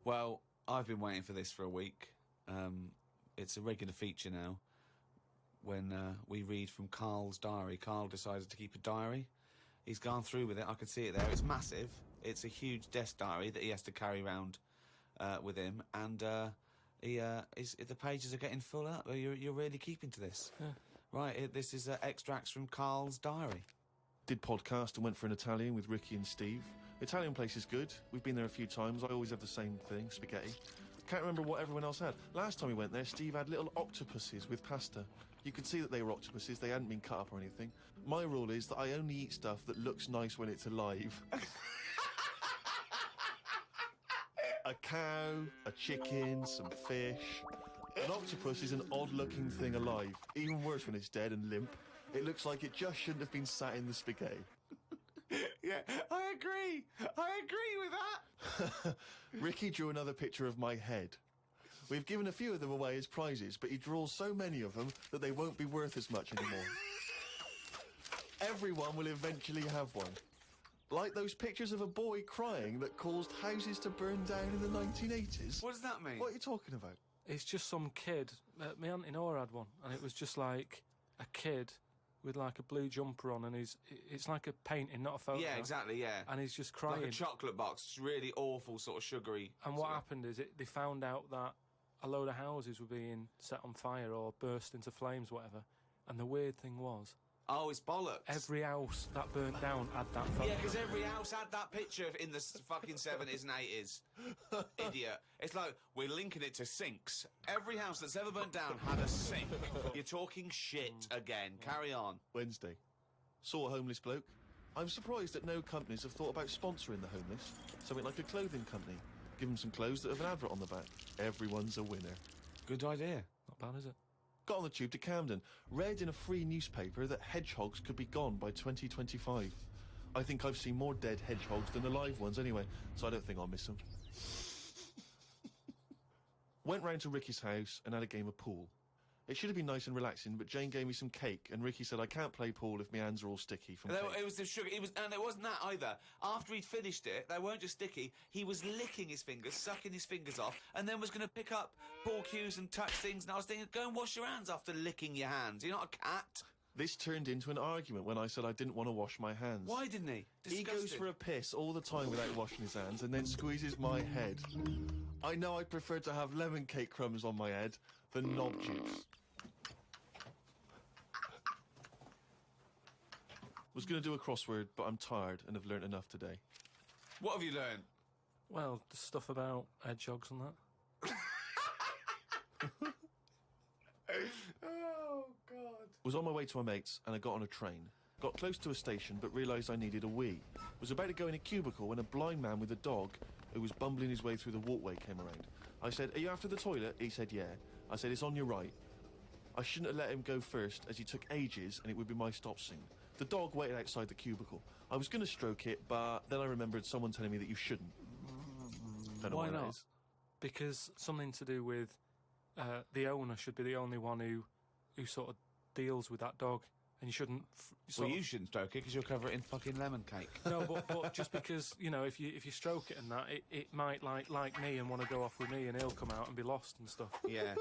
Well, I've been waiting for this for a week. It's a regular feature now. When we read from Karl's diary. Karl decided to keep a diary. He's gone through with it. I can see it there. It's massive. It's a huge desk diary that he has to carry around with him. And the pages are getting fuller. You're really keeping to this. Yeah. Right, this is extracts from Karl's diary. Did podcast and went for an Italian with Ricky and Steve. Italian place is good. We've been there a few times. I always have the same thing, spaghetti. Can't remember what everyone else had. Last time we went there, Steve had little octopuses with pasta. You could see that they were octopuses. They hadn't been cut up or anything. My rule is that I only eat stuff that looks nice when it's alive. A cow, a chicken, some fish. An octopus is an odd-looking thing alive. Even worse when it's dead and limp. It looks like it just shouldn't have been sat in the spaghetti. Yeah, I agree. I agree with that. Ricky drew another picture of my head. We've given a few of them away as prizes, but he draws so many of them that they won't be worth as much anymore. Everyone will eventually have one. Like those pictures of a boy crying that caused houses to burn down in the 1980s. What does that mean? What are you talking about? It's just some kid. My auntie Nora had one, and it was just like a kid with like a blue jumper on, and it's like a painting, not a photo. Yeah, exactly, yeah. And he's just crying. Like a chocolate box. It's really awful, sort of sugary. And what happened is they found out that a load of houses were being set on fire or burst into flames, whatever. And the weird thing was, oh, it's bollocks. every house that burnt down had that photo. Yeah, because every house had that picture in the fucking 70s and 80s. Idiot. It's like, we're linking it to sinks. Every house that's ever burnt down had a sink. You're talking shit again. Carry on. Wednesday. Saw a homeless bloke. I'm surprised that no companies have thought about sponsoring the homeless. Something like a clothing company. Give them some clothes that have an advert on the back. Everyone's a winner. Good idea. Not bad, is it? Got on the tube to Camden. Read in a free newspaper that hedgehogs could be gone by 2025. I think I've seen more dead hedgehogs than alive ones anyway, so I don't think I'll miss them. Went round to Ricky's house and had a game of pool. It should have been nice and relaxing, but Jane gave me some cake, and Ricky said I can't play pool if my hands are all sticky from cake. It was the sugar. And it wasn't that either. After he'd finished it, they weren't just sticky. He was licking his fingers, sucking his fingers off, and then was going to pick up pool cues and touch things. And I was thinking, go and wash your hands after licking your hands. You're not a cat. This turned into an argument when I said I didn't want to wash my hands. Why didn't he? He goes for a piss all the time without washing his hands and then squeezes my head. I know I'd prefer to have lemon cake crumbs on my head than knob juice. Was going to do a crossword, but I'm tired and have learnt enough today. What have you learned? Well, the stuff about hedgehogs and that. Oh, God. Was on my way to my mates and I got on a train. Got close to a station but realised I needed a wee. Was about to go in a cubicle when a blind man with a dog who was bumbling his way through the walkway came around. I said, "Are you after the toilet?" He said, "Yeah." I said, "It's on your right." I shouldn't have let him go first as he took ages and it would be my stop soon. The dog waited outside the cubicle. I was going to stroke it, but then I remembered someone telling me that you shouldn't. Don't know Why that not? is. Because something to do with the owner should be the only one who sort of deals with that dog, and you shouldn't. Well, you shouldn't stroke it because you'll cover it in fucking lemon cake. No, but just because, you know, if you stroke it and that, it might like me and want to go off with me, and he'll come out and be lost and stuff. Yeah.